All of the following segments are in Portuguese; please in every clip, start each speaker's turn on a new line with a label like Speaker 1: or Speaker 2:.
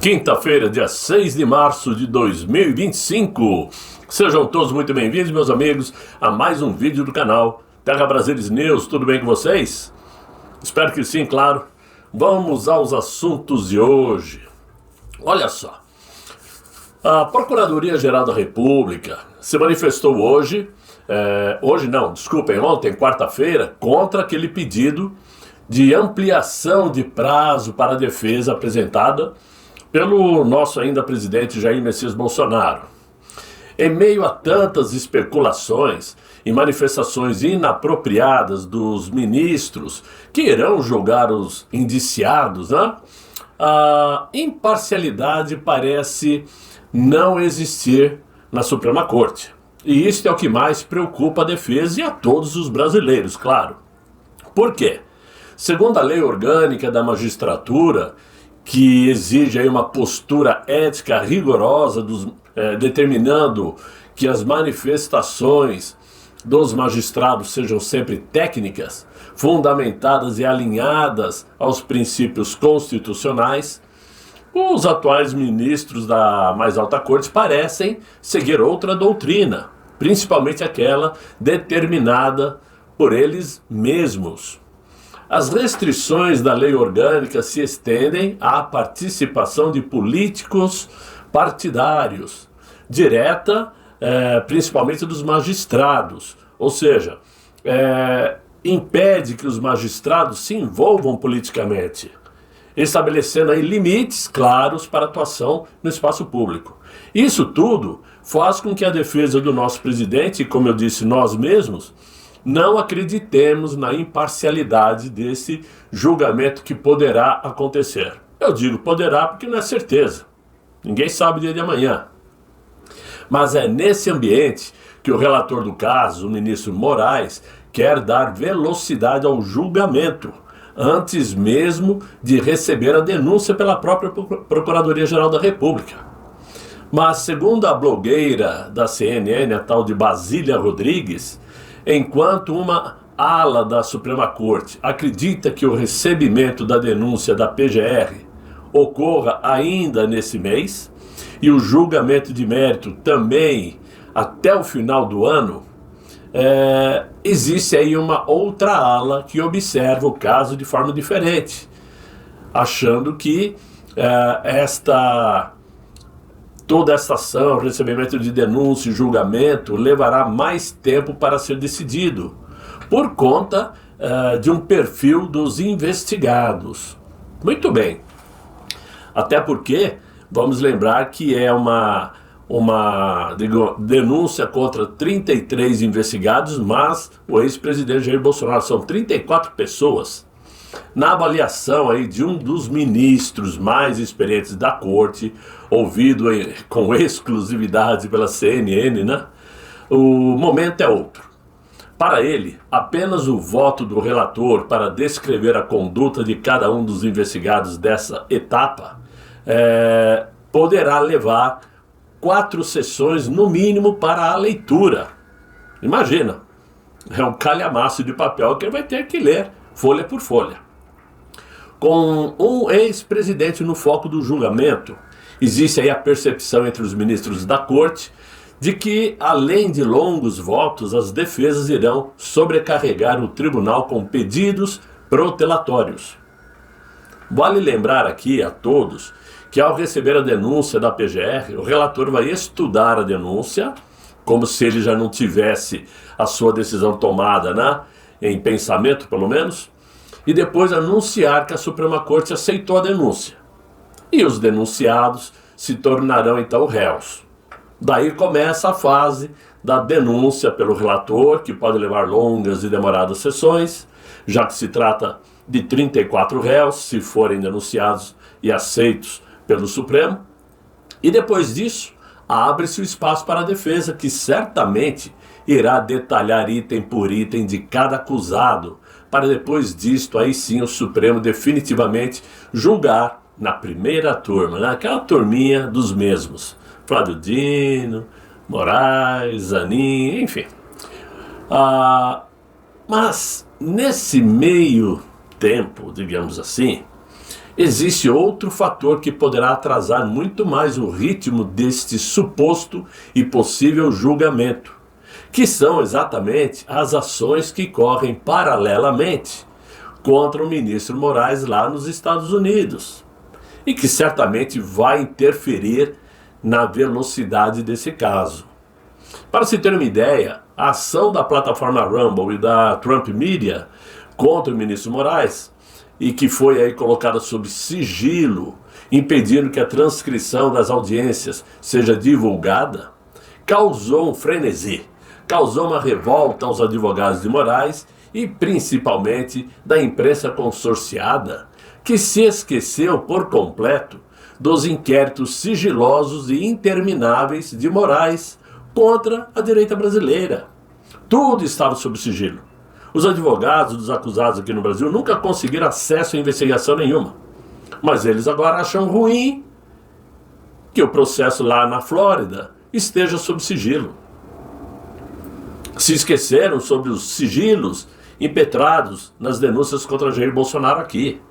Speaker 1: Quinta-feira, dia 6 de março de 2025. Sejam todos muito bem-vindos, meus amigos, a mais um vídeo do canal Terra Brasilis News. Tudo bem com vocês? Espero que sim, claro. Vamos aos assuntos de hoje. Olha só. A Procuradoria-Geral da República se manifestou ontem, quarta-feira, contra aquele pedido de ampliação de prazo para a defesa apresentada pelo nosso ainda presidente Jair Messias Bolsonaro. Em meio a tantas especulações e manifestações inapropriadas dos ministros que irão julgar os indiciados, a imparcialidade parece não existir na Suprema Corte. E isso é o que mais preocupa a defesa e a todos os brasileiros, claro. Por quê? Segundo a Lei Orgânica da Magistratura, que exige aí uma postura ética rigorosa, determinando que as manifestações dos magistrados sejam sempre técnicas, fundamentadas e alinhadas aos princípios constitucionais, os atuais ministros da mais alta corte parecem seguir outra doutrina, principalmente aquela determinada por eles mesmos. As restrições da lei orgânica se estendem à participação de políticos partidários, direta, principalmente dos magistrados, ou seja, impede que os magistrados se envolvam politicamente, estabelecendo aí limites claros para atuação no espaço público. Isso tudo faz com que a defesa do nosso presidente, e como eu disse, nós mesmos, não acreditemos na imparcialidade desse julgamento que poderá acontecer. Eu digo poderá porque não é certeza. Ninguém sabe o dia de amanhã. Mas é nesse ambiente que o relator do caso, o ministro Moraes, quer dar velocidade ao julgamento, antes mesmo de receber a denúncia pela própria Procuradoria-Geral da República. Mas, segundo a blogueira da CNN, a tal de Basília Rodrigues, enquanto uma ala da Suprema Corte acredita que o recebimento da denúncia da PGR ocorra ainda nesse mês e o julgamento de mérito também até o final do ano, existe aí uma outra ala que observa o caso de forma diferente, achando que toda essa ação, recebimento de denúncia e julgamento levará mais tempo para ser decidido, por conta de um perfil dos investigados. Muito bem. Até porque, vamos lembrar que é uma denúncia contra 33 investigados, mas o ex-presidente Jair Bolsonaro, são 34 pessoas. Na avaliação aí de um dos ministros mais experientes da corte, ouvido com exclusividade pela CNN, o momento é outro. Para ele, apenas o voto do relator para descrever a conduta de cada um dos investigados dessa etapa poderá levar 4 sessões no mínimo para a leitura. Imagina, é um calhamaço de papel que ele vai ter que ler folha por folha. Com um ex-presidente no foco do julgamento, existe aí a percepção entre os ministros da corte de que, além de longos votos, as defesas irão sobrecarregar o tribunal com pedidos protelatórios. Vale lembrar aqui a todos que, ao receber a denúncia da PGR, o relator vai estudar a denúncia, como se ele já não tivesse a sua decisão tomada, em pensamento pelo menos, e depois anunciar que a Suprema Corte aceitou a denúncia. E os denunciados se tornarão então réus. Daí começa a fase da denúncia pelo relator, que pode levar longas e demoradas sessões, já que se trata de 34 réus, se forem denunciados e aceitos pelo Supremo. E depois disso, abre-se o espaço para a defesa, que certamente irá detalhar item por item de cada acusado, para depois disto, aí sim, o Supremo definitivamente julgar na primeira turma, aquela turminha dos mesmos. Flávio Dino, Moraes, Zanin, enfim. Mas nesse meio tempo, digamos assim, existe outro fator que poderá atrasar muito mais o ritmo deste suposto e possível julgamento, que são exatamente as ações que correm paralelamente contra o ministro Moraes lá nos Estados Unidos, e que certamente vai interferir na velocidade desse caso. Para se ter uma ideia, a ação da plataforma Rumble e da Trump Media contra o ministro Moraes, e que foi aí colocada sob sigilo, impedindo que a transcrição das audiências seja divulgada, causou um frenesi, causou uma revolta aos advogados de Moraes e principalmente da imprensa consorciada, que se esqueceu por completo dos inquéritos sigilosos e intermináveis de Moraes contra a direita brasileira. Tudo estava sob sigilo. Os advogados dos acusados aqui no Brasil nunca conseguiram acesso a investigação nenhuma. Mas eles agora acham ruim que o processo lá na Flórida esteja sob sigilo. Se esqueceram sobre os sigilos impetrados nas denúncias contra Jair Bolsonaro aqui.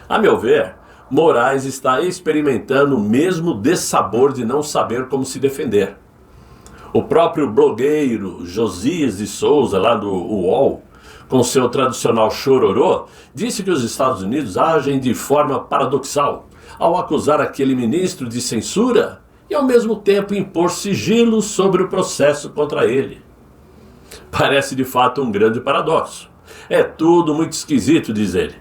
Speaker 1: A meu ver, Moraes está experimentando o mesmo dessabor de não saber como se defender. O próprio blogueiro Josias de Souza, lá do UOL, com seu tradicional chororô, disse que os Estados Unidos agem de forma paradoxal ao acusar aquele ministro de censura e ao mesmo tempo impor sigilo sobre o processo contra ele. Parece de fato um grande paradoxo. É tudo muito esquisito, diz ele,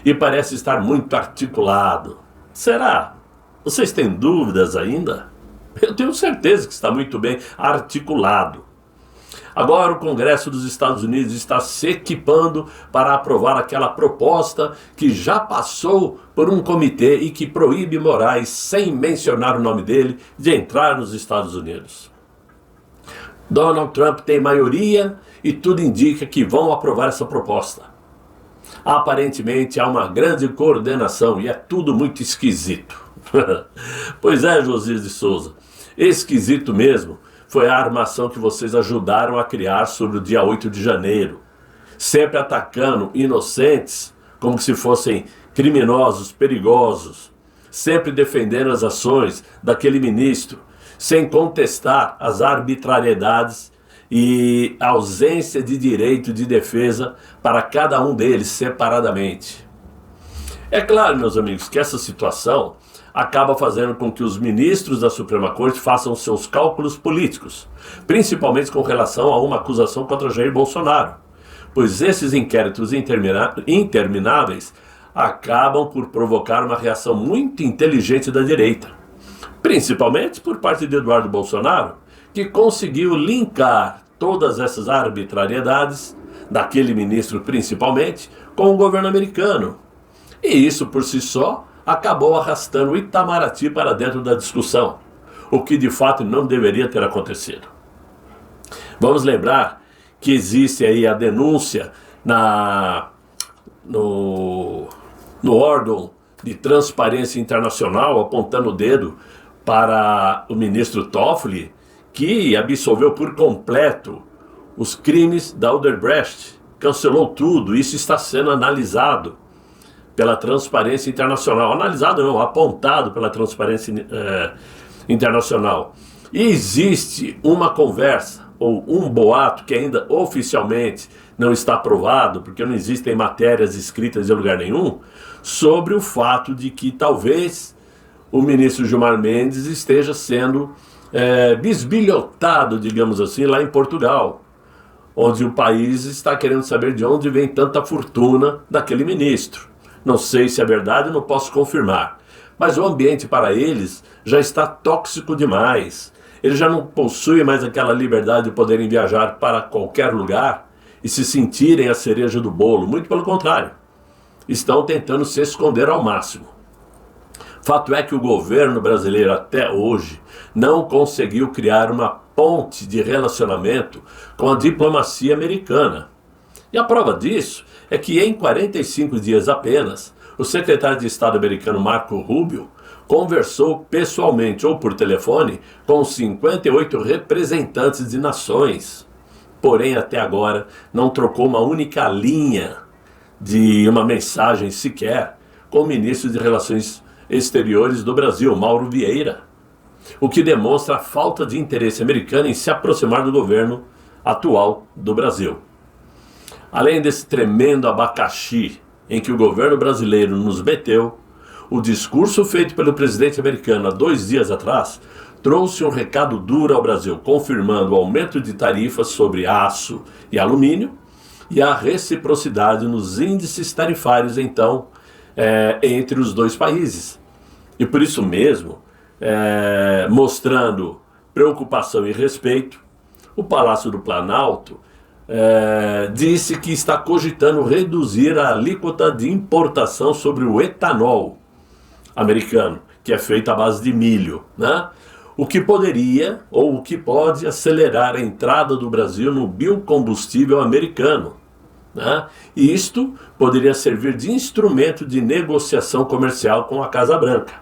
Speaker 1: e parece estar muito articulado. Será? Vocês têm dúvidas ainda? Eu tenho certeza que está muito bem articulado. Agora o Congresso dos Estados Unidos está se equipando para aprovar aquela proposta que já passou por um comitê e que proíbe Moraes, sem mencionar o nome dele, de entrar nos Estados Unidos. Donald Trump tem maioria e tudo indica que vão aprovar essa proposta. Aparentemente há uma grande coordenação e é tudo muito esquisito. Pois é, Josias de Souza, esquisito mesmo foi a armação que vocês ajudaram a criar sobre o dia 8 de janeiro, sempre atacando inocentes como se fossem criminosos, perigosos, sempre defendendo as ações daquele ministro, sem contestar as arbitrariedades e a ausência de direito de defesa para cada um deles separadamente. É claro, meus amigos, que essa situação acaba fazendo com que os ministros da Suprema Corte façam seus cálculos políticos, principalmente com relação a uma acusação contra Jair Bolsonaro, pois esses inquéritos intermináveis acabam por provocar uma reação muito inteligente da direita, principalmente por parte de Eduardo Bolsonaro, que conseguiu linkar todas essas arbitrariedades, daquele ministro principalmente, com o governo americano. E isso por si só acabou arrastando o Itamaraty para dentro da discussão, o que de fato não deveria ter acontecido. Vamos lembrar que existe aí a denúncia no órgão de transparência internacional, apontando o dedo para o ministro Toffoli, que absolveu por completo os crimes da Odebrecht, cancelou tudo. Isso está sendo analisado pela Transparência Internacional. Analisado não, apontado pela Transparência Internacional. E existe uma conversa, ou um boato, que ainda oficialmente não está aprovado, porque não existem matérias escritas em lugar nenhum, sobre o fato de que talvez o ministro Gilmar Mendes esteja sendo bisbilhotado, digamos assim, lá em Portugal, onde o país está querendo saber de onde vem tanta fortuna daquele ministro. Não sei se é verdade, não posso confirmar. Mas o ambiente para eles já está tóxico demais. Eles já não possuem mais aquela liberdade de poderem viajar para qualquer lugar e se sentirem a cereja do bolo. Muito pelo contrário. Estão tentando se esconder ao máximo. Fato é que o governo brasileiro até hoje não conseguiu criar uma ponte de relacionamento com a diplomacia americana. E a prova disso é que em 45 dias apenas, o secretário de Estado americano Marco Rubio conversou pessoalmente ou por telefone com 58 representantes de nações. Porém, até agora, não trocou uma única linha de uma mensagem sequer com o ministro de Relações Exteriores do Brasil, Mauro Vieira, o que demonstra a falta de interesse americano em se aproximar do governo atual do Brasil. Além desse tremendo abacaxi em que o governo brasileiro nos meteu, o discurso feito pelo presidente americano há 2 dias atrás trouxe um recado duro ao Brasil, confirmando o aumento de tarifas sobre aço e alumínio e a reciprocidade nos índices tarifários, então, entre os dois países. E por isso mesmo, mostrando preocupação e respeito, o Palácio do Planalto disse que está cogitando reduzir a alíquota de importação sobre o etanol americano, que é feito à base de milho, né? O que poderia, ou o que pode acelerar a entrada do Brasil no biocombustível americano, né? E isto poderia servir de instrumento de negociação comercial com a Casa Branca.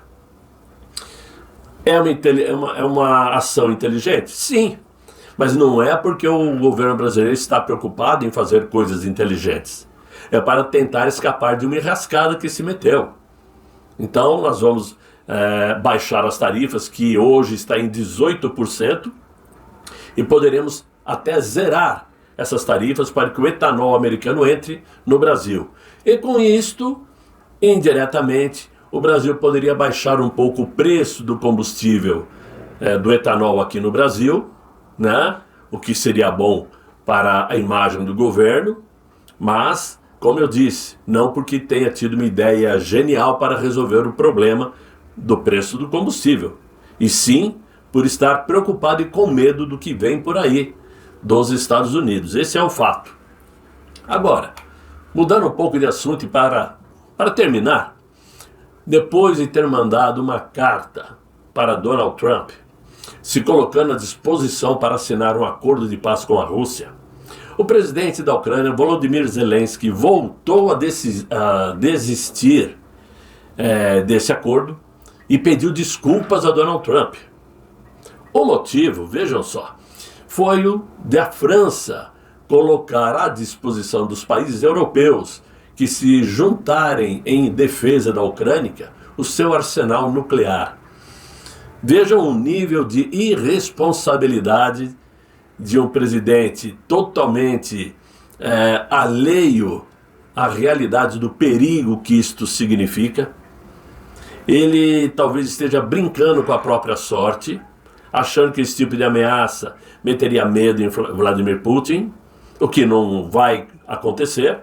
Speaker 1: É uma ação inteligente? Sim, mas não é porque o governo brasileiro está preocupado em fazer coisas inteligentes. É para tentar escapar de uma enrascada que se meteu. Então nós vamos baixar as tarifas, que hoje está em 18%, e poderemos até zerar essas tarifas para que o etanol americano entre no Brasil. E com isto, indiretamente, o Brasil poderia baixar um pouco o preço do combustível, do etanol aqui no Brasil, né? O que seria bom para a imagem do governo, mas, como eu disse, não porque tenha tido uma ideia genial para resolver o problema do preço do combustível, e sim por estar preocupado e com medo do que vem por aí dos Estados Unidos. Esse é o fato. Agora, mudando um pouco de assunto e para terminar, depois de ter mandado uma carta para Donald Trump, se colocando à disposição para assinar um acordo de paz com a Rússia, o presidente da Ucrânia, Volodymyr Zelensky, voltou a desistir desse acordo e pediu desculpas a Donald Trump. O motivo, vejam só, foi o da França colocar à disposição dos países europeus que se juntarem em defesa da Ucrânia o seu arsenal nuclear. Vejam o nível de irresponsabilidade de um presidente totalmente alheio à realidade do perigo que isto significa. Ele talvez esteja brincando com a própria sorte, achando que esse tipo de ameaça meteria medo em Vladimir Putin, o que não vai acontecer,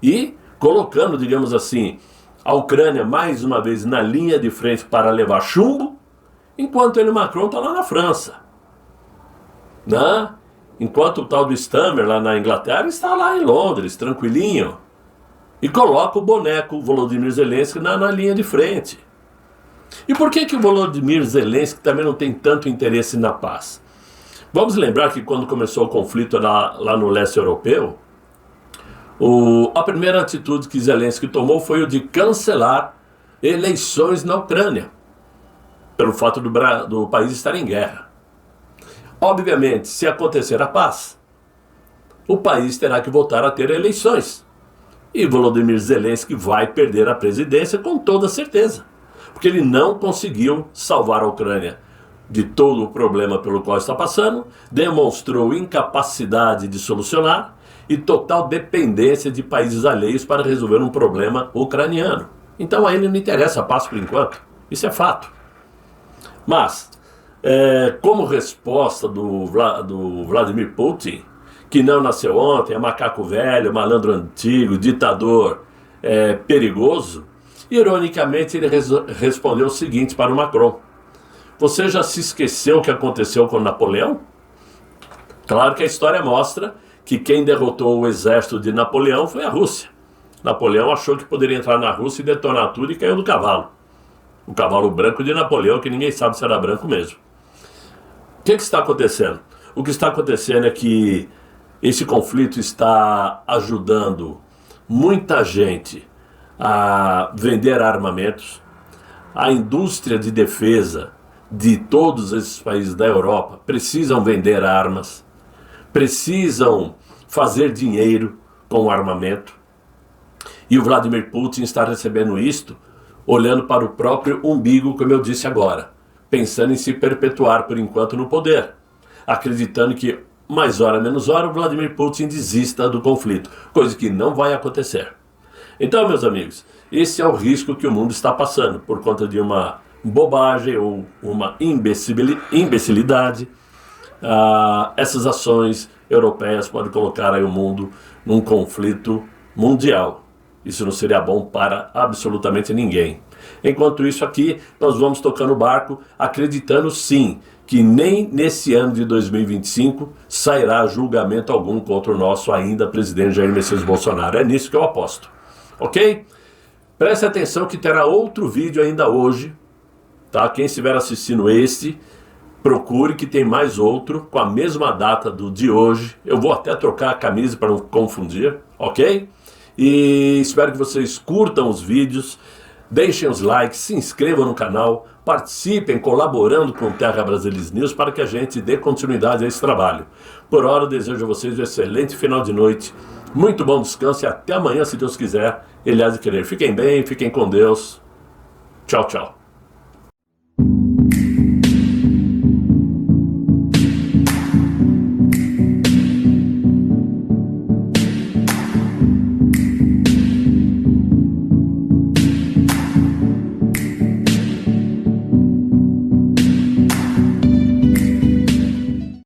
Speaker 1: e colocando, digamos assim, a Ucrânia mais uma vez na linha de frente para levar chumbo, enquanto ele, Macron, está lá na França, né? Enquanto o tal do Stammer lá na Inglaterra está lá em Londres, tranquilinho, e coloca o boneco Volodymyr Zelensky na linha de frente. E por que o Volodymyr Zelensky também não tem tanto interesse na paz? Vamos lembrar que quando começou o conflito lá no leste europeu, a primeira atitude que Zelensky tomou foi o de cancelar eleições na Ucrânia, pelo fato do país estar em guerra. Obviamente, se acontecer a paz, o país terá que voltar a ter eleições. E Volodymyr Zelensky vai perder a presidência com toda certeza, porque ele não conseguiu salvar a Ucrânia de todo o problema pelo qual está passando, demonstrou incapacidade de solucionar e total dependência de países alheios para resolver um problema ucraniano. Então a ele não interessa a paz por enquanto, isso é fato. Mas, como resposta do Vladimir Putin, que não nasceu ontem, é macaco velho, malandro antigo, ditador perigoso, ironicamente ele respondeu o seguinte para o Macron: você já se esqueceu o que aconteceu com Napoleão? Claro que a história mostra que quem derrotou o exército de Napoleão foi a Rússia. Napoleão achou que poderia entrar na Rússia e detonar tudo e caiu do cavalo. O cavalo branco de Napoleão, que ninguém sabe se era branco mesmo. O que está acontecendo? O que está acontecendo é que esse conflito está ajudando muita gente a vender armamentos. A indústria de defesa de todos esses países da Europa precisam vender armas, precisam fazer dinheiro com o armamento. E o Vladimir Putin está recebendo isto olhando para o próprio umbigo, como eu disse agora, pensando em se perpetuar por enquanto no poder, acreditando que mais hora menos hora o Vladimir Putin desista do conflito, coisa que não vai acontecer. Então, meus amigos, esse é o risco que o mundo está passando por conta de uma bobagem ou uma imbecilidade. Essas ações europeias podem colocar aí o mundo num conflito mundial. Isso não seria bom para absolutamente ninguém. Enquanto isso aqui, nós vamos tocando o barco, acreditando sim que nem nesse ano de 2025 sairá julgamento algum contra o nosso ainda presidente Jair Messias Bolsonaro. É nisso que eu aposto. Ok? Preste atenção que terá outro vídeo ainda hoje, tá? Quem estiver assistindo esse, procure que tem mais outro com a mesma data do de hoje. Eu vou até trocar a camisa para não confundir, ok? E espero que vocês curtam os vídeos, deixem os likes, se inscrevam no canal, participem colaborando com o Terra Brasilis News para que a gente dê continuidade a esse trabalho. Por hora, eu desejo a vocês um excelente final de noite, muito bom descanso e até amanhã, se Deus quiser, Ele há de querer. Fiquem bem, fiquem com Deus. Tchau, tchau.